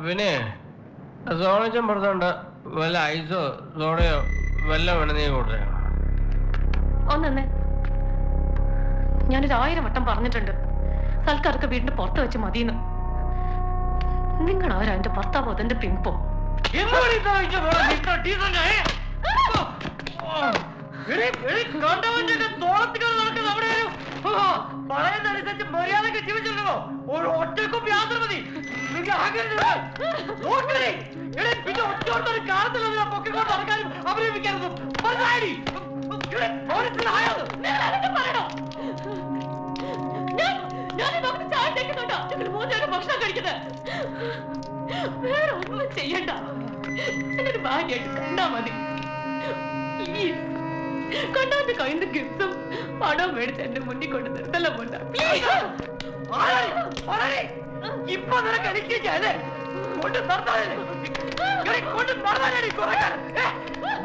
പിന്നെ സോണച്ചൻ പുറത്തോണ്ട് വല്ല ഐസോ സോഡയോ വല്ല വേണം നീ കൊടുത്തേ. ഒന്നെ ഞാനൊരു 1000 വട്ടം പറഞ്ഞിട്ടുണ്ട് സൽക്കാർക്ക് വീടിന്റെ പുറത്ത് വെച്ച് മതിയെന്ന്. നിങ്ങളാരാ എന്റെ ഭർത്താവോ അതെന്റെ പിമ്പോ? മര്യാദക്ക് ജീവിച്ചിട്ടുണ്ടോ? ഒരു ഒറ്റക്കും യാത്ര മതി. പിന്നെ ഒറ്റ കാലത്തിൽ പൊക്കിക്കൊണ്ട് നടക്കാനും അഭിനയിക്കാനും ഭക്ഷണം കഴിക്കുന്നത് വേറെ ഒന്നും ചെയ്യണ്ട. എന്നൊരു ഭാര്യയായിട്ട് കണ്ടാ മതി. കണ്ടാന്റെ കയ്യിൽ നിന്ന് ഗിഫ്റ്റും പടവും മേടിച്ച് എന്റെ മുന്നിൽ കൊണ്ട് നിർത്തല്ല പോണ്ട. ഇപ്പൊ നിനക്ക് എനിക്കല്ലേ കൊണ്ട് നിർത്താനേ കൊണ്ട് നടന്നാലേ കുറെ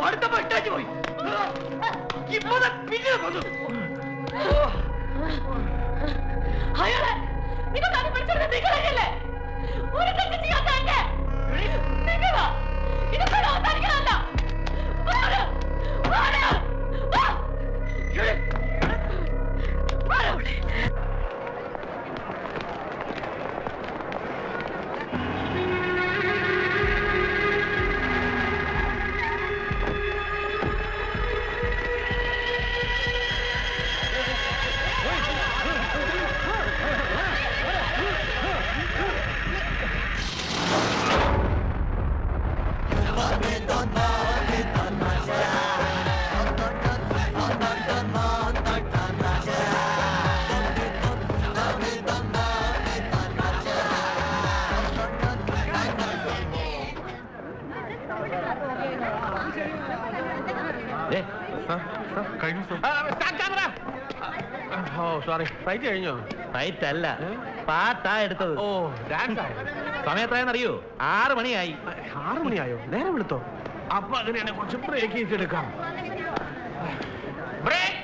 അടുത്തപ്പോ ഇട്ടാച്ചു പോയി. ഇപ്പൊ പിന്നെ കൊന്നു അയാളെ ഇതൊക്കെ പിടിച്ചെടുത്ത നിങ്ങളല്ലേ ഒരു തെറ്റ് ചെയ്യാത്ത നിങ്ങളാ ഇതൊക്കെ അവസാനിക്കാനല്ല. സോറി ഫ്ലൈറ്റ് കഴിഞ്ഞോ? ഫ്ലൈറ്റ് അല്ല, പാട്ടാ എടുത്തത്. ഓ ഡാൻസ് ആയോ? സമയത്തായെന്നറിയോ? 6 മണിയായി. 6 മണിയായോ? നേരം വിളിത്തോ? അപ്പൊ അങ്ങനെയാണ് കുറച്ച് ബ്രേക്ക് ചെയ്തെടുക്കാം. ബ്രേക്ക്.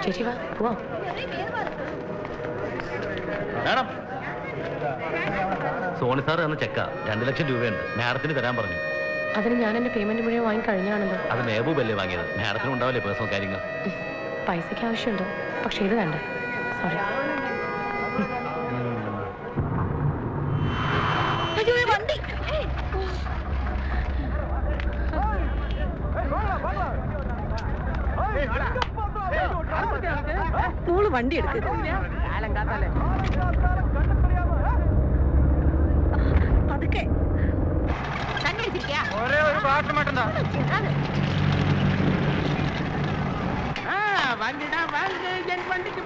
ചേച്ചി വാ പോവാം. മാഡം, സോണി സാർ തന്ന ചെക്ക 2 ലക്ഷം രൂപയുണ്ട്. മാഡത്തിന് തരാൻ പറഞ്ഞു. അതിന് ഞാൻ എന്റെ പേയ്മെന്റ് മുഴുവൻ വാങ്ങി കഴിഞ്ഞാണല്ലോ. അത് മേബൂബല്ലേ വാങ്ങിയത്. മാഡത്തിന് ഉണ്ടാവില്ലേ പേഴ്സണൽ കാര്യങ്ങൾ? പൈസക്ക് ആവശ്യമുണ്ട്, പക്ഷെ ഇത് വേണ്ട. സോറി. മോള് വണ്ടി എടുക്കുക. പതുക്കെ ഒരേ ഒരു പാട്ട് മട്ടണ്ട. വണ്ടിക്ക്